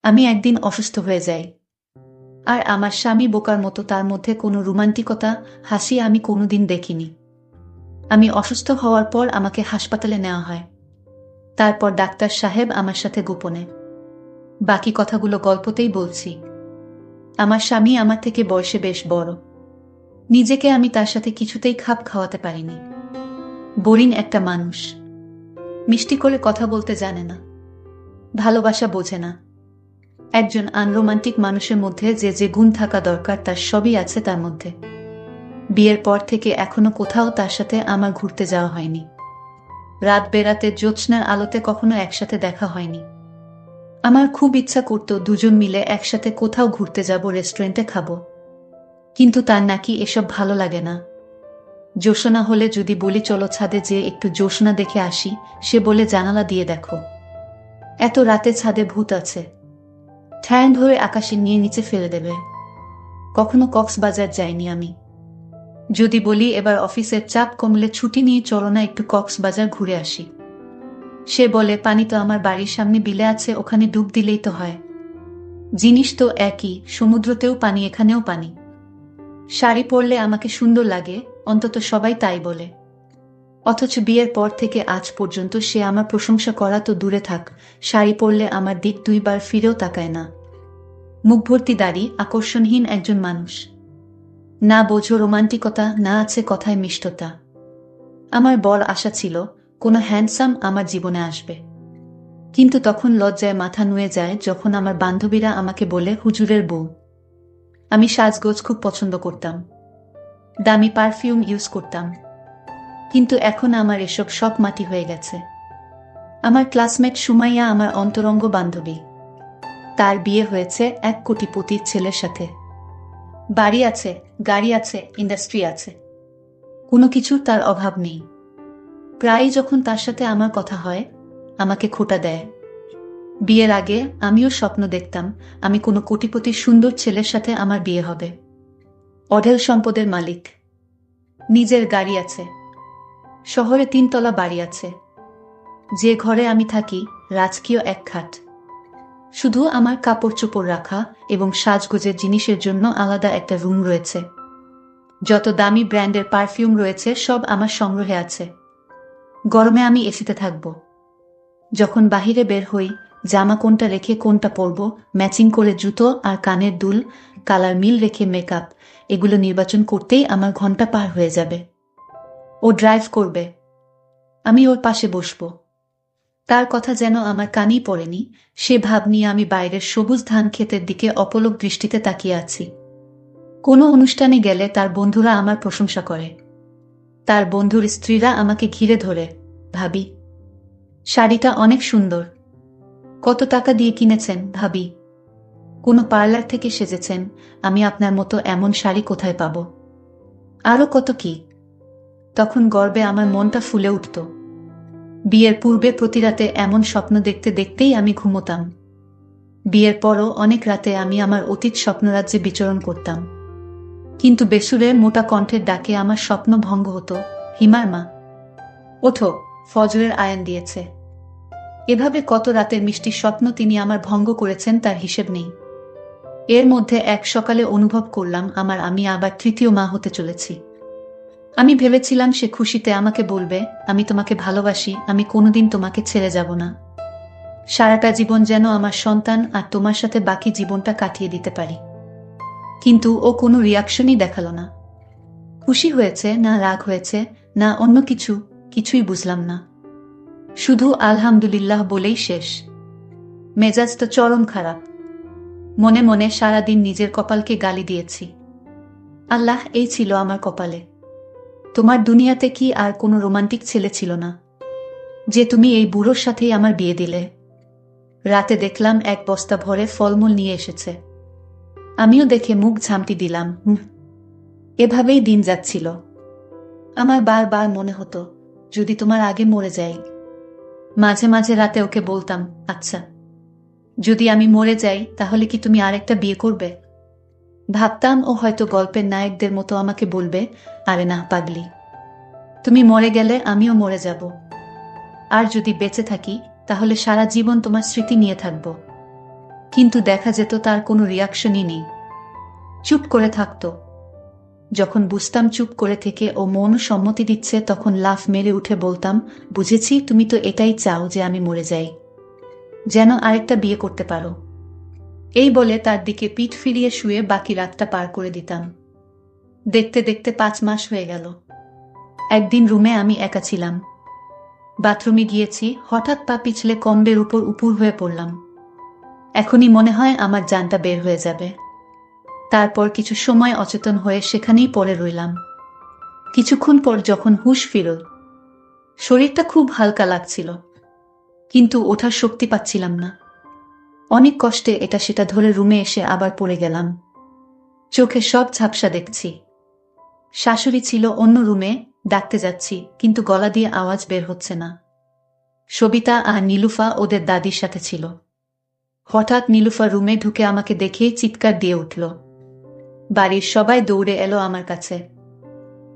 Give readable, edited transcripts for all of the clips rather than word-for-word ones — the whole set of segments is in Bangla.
আমি একদিন অসুস্থ হয়ে যাই। আর আমার স্বামী বোকার মতো তার মধ্যে কোনো রোমান্টিকতা, হাসি আমি কোনোদিন দেখিনি। আমি অসুস্থ হওয়ার পর আমাকে হাসপাতালে নেওয়া হয়। তারপর ডাক্তার সাহেব আমার সাথে গোপনে। বাকি কথাগুলো গল্পতেই বলছি। আমার স্বামী আমার থেকে বয়সে বেশ বড়। নিজেকে আমি তার সাথে কিছুতেই খাপ খাওয়াতে পারিনি। বোরিং একটা মানুষ। মিষ্টি করে কথা বলতে জানে না। ভালোবাসা বোঝে না। একজন আনরোমান্টিক মানুষের মধ্যে যে যে গুণ থাকা দরকার তার সবই আছে তার মধ্যে। বিয়ের পর থেকে এখনো কোথাও তার সাথে আমার ঘুরতে যাওয়া হয়নি। রাত বেরাতে জ্যোৎস্নার আলোতে কখনো একসাথে দেখা হয়নি। আমার খুব ইচ্ছা করত দুজন মিলে একসাথে কোথাও ঘুরতে যাব, রেস্টুরেন্টে খাবো। কিন্তু তার নাকি এসব ভালো লাগে না। জ্যোৎস্না হলে যদি বলি চলো ছাদে যেয়ে একটু জ্যোৎস্না দেখে আসি, সে বলে জানালা দিয়ে দেখো। এত রাতে ছাদে ভূত আছে। ঠ্যাং ধরে আকাশে নিয়ে নিচে ফেলে দেবে। কখনো কক্সবাজার যাইনি আমি। যদি বলি এবার অফিসের চাপ কমলে ছুটি নিয়ে চলো না একটু কক্সবাজার ঘুরে আসি, সে বলে পানি তো আমার বাড়ির সামনে বিলে আছে, ওখানে ডুব দিলেই তো হয়। জিনিস তো একই, সমুদ্রতেও পানি এখানেও পানি। শাড়ি পরলে আমাকে সুন্দর লাগে, অন্তত সবাই তাই বলে। অথচ বিয়ের পর থেকে আজ পর্যন্ত সে আমার প্রশংসা করা তো দূরে থাক, শাড়ি পরলে আমার দিক দুইবার ফিরেও তাকায় না। মুখ ভর্তি দাড়ি, আকর্ষণহীন একজন মানুষ। না বোঝো রোমান্টিকতা, না আছে কথায় মিষ্টতা। আমার বড় আশা ছিল কোনো হ্যান্ডসাম আমার জীবনে আসবে। কিন্তু তখন লজ্জায় মাথা নুয়ে যায় যখন আমার বান্ধবীরা আমাকে বলে হুজুরের বউ। আমি সাজগোজ খুব পছন্দ করতাম। দামি পারফিউম ইউজ করতাম। কিন্তু এখন আমার এসব সব মাটি হয়ে গেছে। আমার ক্লাসমেট সুমাইয়া আমার অন্তরঙ্গ বান্ধবী। তার বিয়ে হয়েছে এক কোটিপতির ছেলের সাথে। বাড়ি আছে, গাড়ি আছে, ইন্ডাস্ট্রি আছে। কোনো কিছুর তার অভাব নেই। প্রায়ই যখন তার সাথে আমার কথা হয়, আমাকে খোঁটা দেয়। বিয়ের আগে আমিও স্বপ্ন দেখতাম আমি কোনো কোটিপতির সুন্দর ছেলের সাথে আমার বিয়ে হবে। অঢেল সম্পদের মালিক। নিজের গাড়ি আছে। শহরে 3 তলা বাড়ি আছে। যে ঘরে আমি থাকি, রাজকীয় এক খাট। শুধু আমার কাপড় চোপড় রাখা এবং সাজগোজের জিনিসের জন্য আলাদা একটা রুম রয়েছে। যত দামি ব্র্যান্ডের পারফিউম রয়েছে সব আমার সংগ্রহে আছে। গরমে আমি এসিতে থাকব। যখন বাহিরে বের হই, জামা কোনটা রেখে কোনটা পরব, ম্যাচিং করে জুতো আর কানের দুল, কালার মিল রেখে মেকআপ, এগুলো নির্বাচন করতেই আমার ঘন্টা পার হয়ে যাবে। ও ড্রাইভ করবে, আমি ওর পাশে বসব। তার কথা যেন আমার কানেই পড়েনি, সে ভাব নিয়ে আমি বাইরের সবুজ ধান ক্ষেতের দিকে অপলক দৃষ্টিতে তাকিয়ে আছি। কোনো অনুষ্ঠানে গেলে তার বন্ধুরা আমার প্রশংসা করে। তার বন্ধুর স্ত্রীরা আমাকে ঘিরে ধরে, ভাবি শাড়িটা অনেক সুন্দর। কত টাকা দিয়ে কিনেছেন ভাবি? কোনো পার্লার থেকে সেজেছেন? আমি আপনার মতো এমন শাড়ি কোথায় পাব? আরও কত কি। তখন গর্বে আমার মনটা ফুলে উঠত। বিয়ের পূর্বে প্রতি রাতে এমন স্বপ্ন দেখতে দেখতেই আমি ঘুমোতাম। বিয়ের পরও অনেক রাতে আমি আমার অতীত স্বপ্নরাজ্যে বিচরণ করতাম। কিন্তু বেসুরে মোটা কণ্ঠের ডাকে আমার স্বপ্ন ভঙ্গ হতো। হিমার মা, ওঠো, ফজরের আয়ান দিয়েছে। এভাবে কত রাতের মিষ্টি স্বপ্ন তিনি আমার ভঙ্গ করেছেন তার হিসেব নেই। এর মধ্যে এক সকালে অনুভব করলাম আমি আবার তৃতীয় মা হতে চলেছি। আমি ভেবেছিলাম সে খুশিতে আমাকে বলবে, আমি তোমাকে ভালোবাসি, আমি কোনোদিন তোমাকে ছেড়ে যাব না। সারাটা জীবন যেন আমার সন্তান আর তোমার সাথে বাকি জীবনটা কাটিয়ে দিতে পারি। কিন্তু ও কোনো রিয়াকশনই দেখালো না। খুশি হয়েছে না রাগ হয়েছে না অন্য কিছু, কিছুই বুঝলাম না। শুধু আলহামদুলিল্লাহ বলেই শেষ। মেজাজটা চরম খারাপ। মনে মনে সারাদিন নিজের কপালকে গালি দিয়েছি। আল্লাহ, এই ছিল আমার কপালে। তোমার দুনিয়াতে কি আর কোনো রোমান্টিক ছেলে ছিল না, যে তুমি এই বুড়োর সাথেই আমার বিয়ে দিলে? রাতে দেখলাম এক বস্তা ভরে ফলমূল নিয়ে এসেছে। আমিও দেখে মুখ ঝামটি দিলাম। এভাবেই দিন যাচ্ছিল। আমার বারবার মনে হতো যদি তোমার আগে মরে যাই। মাঝে মাঝে রাতে ওকে বলতাম, আচ্ছা, যদি আমি মরে যাই তাহলে কি তুমি আরেকটা বিয়ে করবে? ভাবতাম ও হয়তো গল্পের নায়কদের মতো আমাকে বলবে, আরে না পাগলি, তুমি মরে গেলে আমিও মরে যাব। আর যদি বেঁচে থাকি তাহলে সারা জীবন তোমার স্মৃতি নিয়ে থাকব। কিন্তু দেখা যেত তার কোনো রিয়াকশনই নেই, চুপ করে থাকতো। যখন বুঝতাম চুপ করে থেকে ও মন সম্মতি দিচ্ছে, তখন লাফ মেরে উঠে বলতাম, বুঝেছি, তুমি তো এটাই চাও যে আমি মরে যাই, যেন আরেকটা বিয়ে করতে পারো। এই বলে তার দিকে পিঠ ফিরিয়ে শুয়ে বাকি রাতটা পার করে দিতাম। দেখতে দেখতে 5 মাস হয়ে গেল। একদিন রুমে আমি একা ছিলাম, বাথরুমে গিয়েছি, হঠাৎ পা পিছলে কম্বের উপর উপুর হয়ে পড়লাম। এখনই মনে হয় আমার জানটা বের হয়ে যাবে। তারপর কিছু সময় অচেতন হয়ে সেখানেই পড়ে রইলাম। কিছুক্ষণ পর যখন হুঁশ ফিরল, শরীরটা খুব হালকা লাগছিল, কিন্তু ওঠার শক্তি পাচ্ছিলাম না। অনেক কষ্টে এটা সেটা ধরে রুমে এসে আবার পড়ে গেলাম। চোখে সব ঝাপসা দেখছি। শাশুড়ি ছিল অন্য রুমে, ডাকতে যাচ্ছি, কিন্তু গলা দিয়ে আওয়াজ বের হচ্ছে না। সবিতা আর নীলুফা ওদের দাদির সাথে ছিল। হঠাৎ নীলুফা রুমে ঢুকে আমাকে দেখেই চিৎকার দিয়ে উঠল। বাড়ির সবাই দৌড়ে এলো আমার কাছে।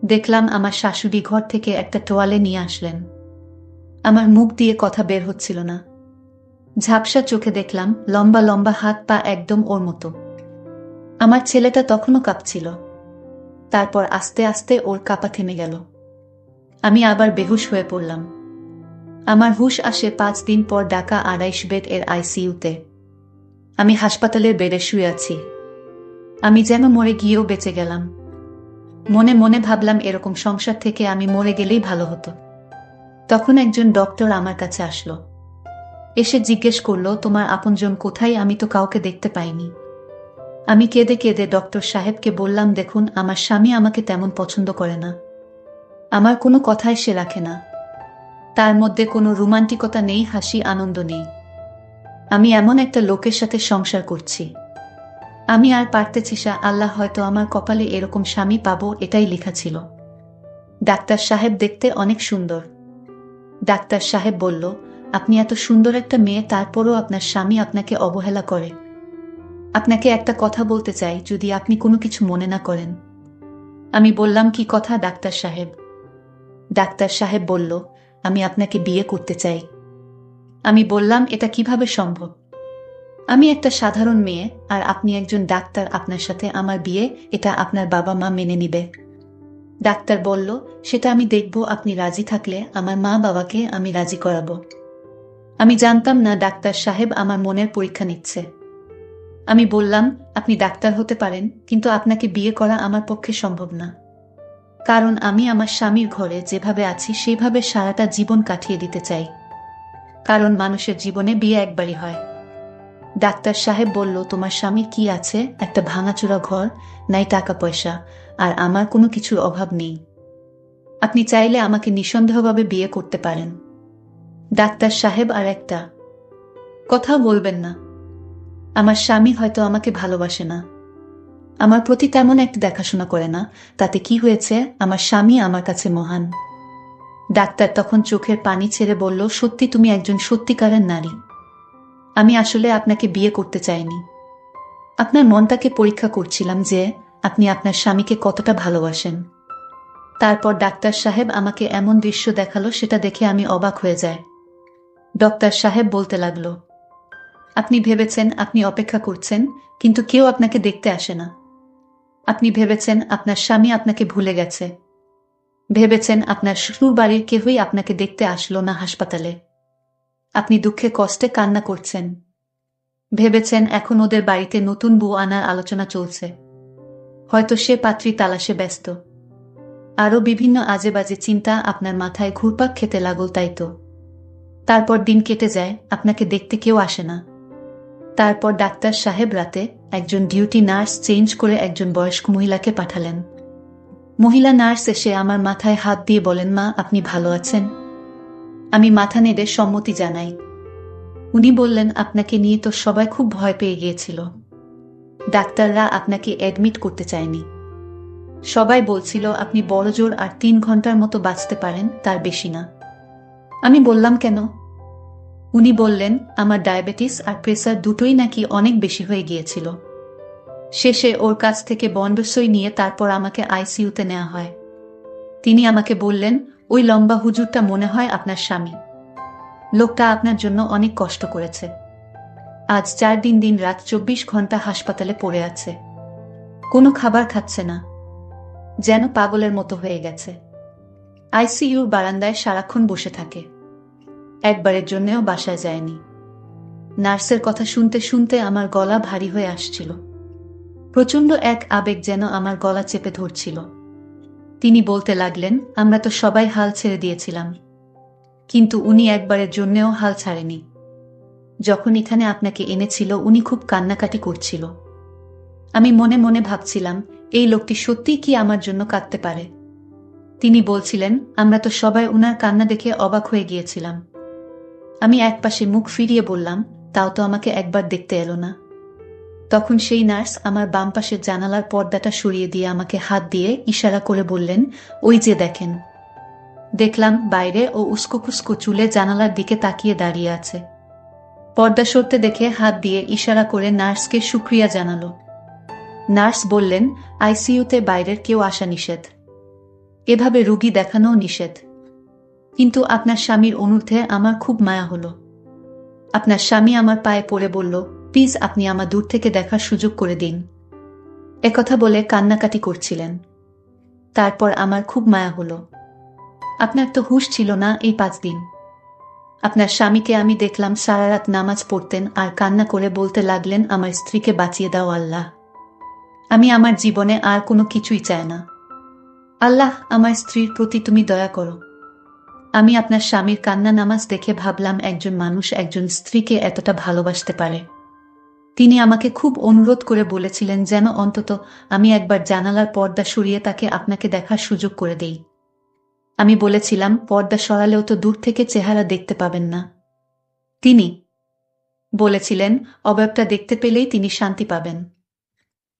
দেখলাম আমার শাশুড়ি ঘর থেকে একটা তোয়ালে নিয়ে আসলেন। আমার মুখ দিয়ে কথা বের হচ্ছিল না। ঝাপসা চোখে দেখলাম লম্বা লম্বা হাত পা, একদম ওর মতো। আমার ছেলেটা তখনও কাঁপছিল। তারপর আস্তে আস্তে ওর কাঁপা থেমে গেল। আমি আবার বেহুশ হয়ে পড়লাম। আমার হুঁশ আসে 5 দিন পর ঢাকা 28 বেড এর আইসিইউতে। আমি হাসপাতালের বেডে শুয়ে আছি। আমি যেন মরে গিয়েও বেঁচে গেলাম। মনে মনে ভাবলাম, এরকম সংসার থেকে আমি মরে গেলেই ভালো হতো। তখন একজন ডক্টর আমার কাছে আসলো। এসে জিজ্ঞেস করলো, তোমার আপনজন কোথায়? আমি তো কাউকে দেখতে পাইনি। আমি কেঁদে কেঁদে ডক্টর সাহেবকে বললাম, দেখুন, আমার স্বামী আমাকে তেমন পছন্দ করে না। আমার কোনো কথাই সে রাখে না। তার মধ্যে কোনো রোমান্টিকতা নেই, হাসি আনন্দ নেই। আমি এমন একটা লোকের সাথে সংসার করছি। আমি আর পারতেছি না। আল্লাহ হয়তো আমার কপালে এরকম স্বামী পাবো, এটাই লেখা ছিল। ডাক্তার সাহেব দেখতে অনেক সুন্দর। ডাক্তার সাহেব বলল, আপনি এত সুন্দর একটা মেয়ে, তারপরও আপনার স্বামী আপনাকে অবহেলা করে। আপনাকে একটা কথা বলতে চাই, যদি আপনি কোনো কিছু মনে না করেন। আমি বললাম, কি কথা ডাক্তার সাহেব? ডাক্তার সাহেব বলল, আমি আপনাকে বিয়ে করতে চাই। আমি বললাম, এটা কিভাবে সম্ভব? আমি একটা সাধারণ মেয়ে, আর আপনি একজন ডাক্তার, আপনার সাথে আমার বিয়ে, এটা আপনার বাবা মা মেনে নিবে? ডাক্তার বলল, সেটা আমি দেখব, আপনি রাজি থাকলে আমার মা বাবাকে আমি রাজি করাবো। আমি জানতাম না ডাক্তার সাহেব আমার মনের পরীক্ষা নিচ্ছে। আমি বললাম, আপনি ডাক্তার হতে পারেন, কিন্তু আপনাকে বিয়ে করা আমার পক্ষে সম্ভব না। কারণ আমি আমার স্বামীর ঘরে যেভাবে আছি সেভাবে সারাটা জীবন কাটিয়ে দিতে চাই। কারণ মানুষের জীবনে বিয়ে একবারই হয়। ডাক্তার সাহেব বলল, তোমার স্বামীর কি আছে? একটা ভাঙাচোরা ঘর, নাই টাকা পয়সা, আর আমার কোনো কিছুর অভাব নেই। আপনি চাইলে আমাকে নিঃসন্দেহভাবে বিয়ে করতে পারেন। ডাক্তার সাহেব আর একটা কথা বলবেন না। আমার স্বামী হয়তো আমাকে ভালোবাসে না, আমার প্রতি তেমন একটা দেখাশোনা করে না, তাতে কি হয়েছে? আমার স্বামী আমার কাছে মহান। ডাক্তার তখন চোখের পানি ছেড়ে বলল, সত্যি তুমি একজন সত্যিকারের নারী। আমি আসলে আপনাকে বিয়ে করতে চাইনি। আপনার মনটাকে পরীক্ষা করছিলাম যে আপনি আপনার স্বামীকে কতটা ভালোবাসেন। তারপর ডাক্তার সাহেব আমাকে এমন দৃশ্য দেখালো, সেটা দেখে আমি অবাক হয়ে যাই। ডাক্তার সাহেব বলতে লাগলো, আপনি ভেবেছেন আপনি অপেক্ষা করছেন, কিন্তু কেউ আপনাকে দেখতে আসে না। আপনি ভেবেছেন আপনার স্বামী আপনাকে ভুলে গেছে। ভেবেছেন আপনার শ্বশুর বাড়ির কেউই আপনাকে দেখতে আসলো না হাসপাতালে। আপনি দুঃখে কষ্টে কান্না করছেন। ভেবেছেন এখন ওদের বাড়িতে নতুন বউ আনার আলোচনা চলছে, হয়তো সে পাত্রী তালাশে ব্যস্ত। আরও বিভিন্ন আজে বাজে চিন্তা আপনার মাথায় ঘুরপাক খেতে লাগল, তাই তো? তারপর দিন কেটে যায়, আপনাকে দেখতে কেউ আসে না। তারপর ডাক্তার সাহেব রাতে একজন ডিউটি নার্স চেঞ্জ করে একজন বয়স্ক মহিলাকে পাঠালেন। মহিলা নার্স এসে আমার মাথায় হাত দিয়ে বলেন, মা, আপনি ভালো আছেন? আমি মাথা নেড়ে সম্মতি জানাই। উনি বললেন, আপনাকে নিয়ে তো সবাই খুব ভয় পেয়ে গিয়েছিল। ডাক্তাররা আপনাকে অ্যাডমিট করতে চায়নি। সবাই বলছিল আপনি বড়জোর আর 3 ঘন্টার মতো বাঁচতে পারেন, তার বেশি না। আমি বললাম, কেন? উনি বললেন, আমার ডায়াবেটিস আর প্রেসার দুটোই নাকি অনেক বেশি হয়ে গিয়েছিল। শেষে ওর কাছ থেকে বন্ডসই নিয়ে তারপর আমাকে আইসিইউতে নেওয়া হয়। তিনি আমাকে বললেন, ওই লম্বা হুজুরটা মনে হয় আপনার স্বামী। লোকটা আপনার জন্য অনেক কষ্ট করেছে। আজ 4 দিন দিন রাত 24 ঘন্টা হাসপাতালে পড়ে আছে। কোনো খাবার খাচ্ছে না, যেন পাগলের মতো হয়ে গেছে। আইসিইউর বারান্দায় সারাক্ষণ বসে থাকে, একবারের জন্যেও বাসায় যায়নি। নার্সের কথা শুনতে শুনতে আমার গলা ভারী হয়ে আসছিল। প্রচণ্ড এক আবেগ যেন আমার গলা চেপে ধরছিল। তিনি বলতে লাগলেন, আমরা তো সবাই হাল ছেড়ে দিয়েছিলাম, কিন্তু উনি একবারের জন্যেও হাল ছাড়েনি। যখন এখানে আপনাকে এনেছিল উনি খুব কান্নাকাটি করছিল। আমি মনে মনে ভাবছিলাম, এই লোকটি সত্যিই কি আমার জন্য কাঁদতে পারে। তিনি বলছিলেন, আমরা তো সবাই উনার কান্না দেখে অবাক হয়ে গিয়েছিলাম। আমি একপাশে মুখ ফিরিয়ে বললাম, তাও তো আমাকে একবার দেখতে এলো না। তখন সেই নার্স আমার বাম পাশের জানালার পর্দাটা সরিয়ে দিয়ে আমাকে হাত দিয়ে ইশারা করে বললেন, ওই যে দেখেন। দেখলাম বাইরে ও উস্কোখুস্কো চুলে জানালার দিকে তাকিয়ে দাঁড়িয়ে আছে। পর্দা সরতে দেখে হাত দিয়ে ইশারা করে নার্সকে শুকরিয়া জানালো। নার্স বললেন, আইসিইউতে বাইরের কেউ আসা নিষেধ, এভাবে রোগী দেখানোও নিষেধ। কিন্তু আপনার স্বামীর অনুরোধে আমার খুব মায়া হলো। আপনার স্বামী আমার পায়ে পড়ে বলল, প্লিজ আপনি আমার দূর থেকে দেখার সুযোগ করে দিন। একথা বলে কান্নাকাটি করছিলেন। তারপর আমার খুব মায়া হলো। আপনার তো হুঁশ ছিল না এই 5 দিন। আপনার স্বামীকে আমি দেখলাম সারা রাত নামাজ পড়তেন আর কান্না করে বলতে লাগলেন, আমার স্ত্রীকে বাঁচিয়ে দাও আল্লাহ। আমি আমার জীবনে আর কোনো কিছুই চাই না। আল্লাহ, আমার স্ত্রীর প্রতি তুমি দয়া করো। আমি আপনার স্বামীর কান্না নামাজ দেখে ভাবলাম, একজন মানুষ একজন স্ত্রীকে এতটা ভালোবাসতে পারে। তিনি আমাকে খুব অনুরোধ করে বলেছিলেন যেন অন্তত আমি একবার জানালার পর্দা সরিয়ে তাকে আপনাকে দেখার সুযোগ করে দেই। আমি বলেছিলাম, পর্দা সরালেও তো দূর থেকে চেহারা দেখতে পাবেন না। তিনি বলেছিলেন, অবয়বটা দেখতে পেলেই তিনি শান্তি পাবেন।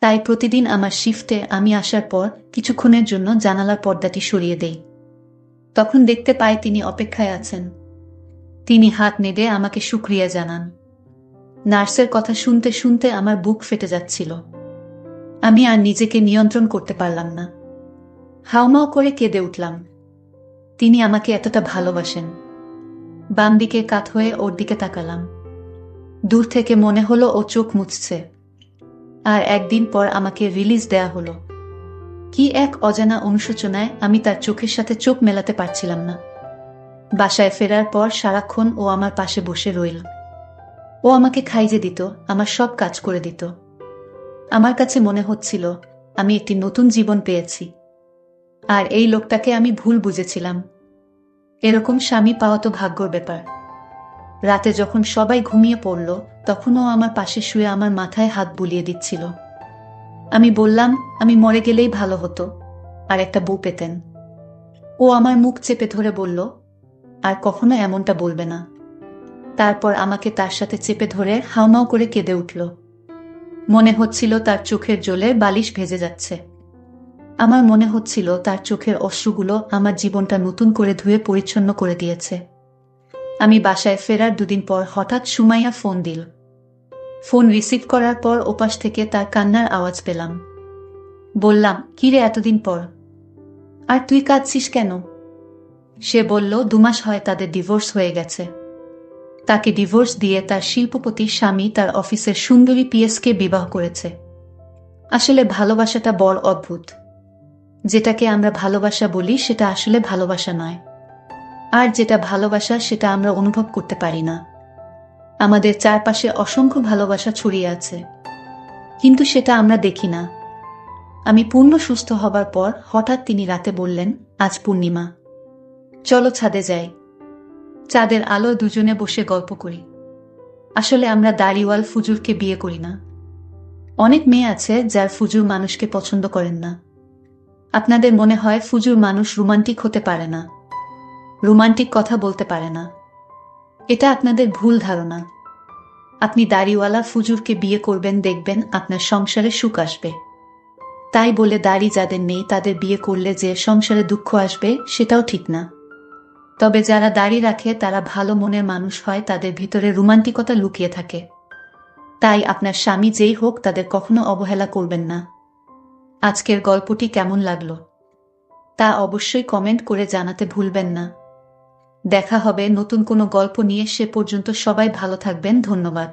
তাই প্রতিদিন আমার শিফটে আমি আসার পর কিছুক্ষণের জন্য জানালার পর্দাটি সরিয়ে দেই। তখন দেখতে পাই তিনি অপেক্ষায় আছেন। তিনি হাত নেড়ে আমাকে শুকরিয়া জানান। নার্সের কথা শুনতে শুনতে আমার বুক ফেটে যাচ্ছিল। আমি আর নিজেকে নিয়ন্ত্রণ করতে পারলাম না। হাউমাউ করে কেঁদে উঠলাম। তিনি আমাকে এতটা ভালোবাসেন। বাম দিকে কাত হয়ে ওর দিকে তাকালাম। দূর থেকে মনে হলো ও চোখ মুছছে। আর একদিন পর আমাকে রিলিজ দেয়া হলো। কি এক অজানা অনুশোচনায় আমি তার চোখের সাথে চোখ মেলাতে পারছিলাম না। বাসায় ফেরার পর সারাক্ষণ ও আমার পাশে বসে রইল। ও আমাকে খাইয়ে দিত, আমার সব কাজ করে দিত। আমার কাছে মনে হচ্ছিল আমি একটি নতুন জীবন পেয়েছি। আর এই লোকটাকে আমি ভুল বুঝেছিলাম। এরকম স্বামী পাওয়া তো ভাগ্যর ব্যাপার। রাতে যখন সবাই ঘুমিয়ে পড়ল, তখনও আমার পাশে শুয়ে আমার মাথায় হাত বুলিয়ে দিচ্ছিল। আমি বললাম, আমি মরে গেলেই ভালো হতো, আর একটা বউ পেতেন। ও আমার মুখ চেপে ধরে বলল, আর কখনো এমনটা বলবে না। তারপর আমাকে তার সাথে চেপে ধরে হাউমাউ করে কেঁদে উঠল। মনে হচ্ছিল তার চোখের জলে বালিশ ভেজে যাচ্ছে। আমার মনে হচ্ছিল তার চোখের অশ্রুগুলো আমার জীবনটা নতুন করে ধুয়ে পরিচ্ছন্ন করে দিয়েছে। আমি বাসায় ফেরার 2 দিন পর হঠাৎ সুমাইয়া ফোন দিল। ফোন রিসিভ করার পর ওপাশ থেকে তার কান্নার আওয়াজ পেলাম। বললাম, কিরে এতদিন পর, আর তুই কাঁদছিস কেন? সে বলল, 2 মাস হয় তাদের ডিভোর্স হয়ে গেছে। তাকে ডিভোর্স দিয়ে তার শিল্পপতির স্বামী তার অফিসের সুন্দরী পিএসকে বিবাহ করেছে। আসলে ভালোবাসাটা বড় অদ্ভুত। যেটাকে আমরা ভালোবাসা বলি সেটা আসলে ভালোবাসা নয়। আর যেটা ভালোবাসা সেটা আমরা অনুভব করতে পারি না। আমাদের চারপাশে অসংখ্য ভালোবাসা ছড়িয়ে আছে, কিন্তু সেটা আমরা দেখি না। আমি পূর্ণ সুস্থ হবার পর হঠাৎ তিনি রাতে বললেন, আজ পূর্ণিমা, চলো ছাদে যাই। চাঁদের আলো দুজনে বসে গল্প করি। আসলে আমরা দাড়িওয়াল ফুজুরকে বিয়ে করি না। অনেক মেয়ে আছে যার ফুজুর মানুষকে পছন্দ করেন না। আপনাদের মনে হয় ফুজুর মানুষ রোমান্টিক হতে পারে না, রোমান্টিক কথা বলতে পারে না। এটা আপনাদের ভুল ধারণা। আপনি দাড়িওয়ালা ফুজুরকে বিয়ে করবেন, দেখবেন আপনার সংসারে সুখ আসবে। তাই বলে দাড়ি যাদের নেই তাদের বিয়ে করলে যে সংসারে দুঃখ আসবে, সেটাও ঠিক না। তবে যারা দাড়ি রাখে তারা ভালো মনের মানুষ হয়, তাদের ভিতরে রোমান্টিকতা লুকিয়ে থাকে। তাই আপনার স্বামী যেই হোক তাদের কখনো অবহেলা করবেন না। আজকের গল্পটি কেমন লাগলো তা অবশ্যই কমেন্ট করে জানাতে ভুলবেন না। দেখা হবে নতুন কোনো গল্প নিয়ে। সে পর্যন্ত সবাই ভালো থাকবেন। ধন্যবাদ।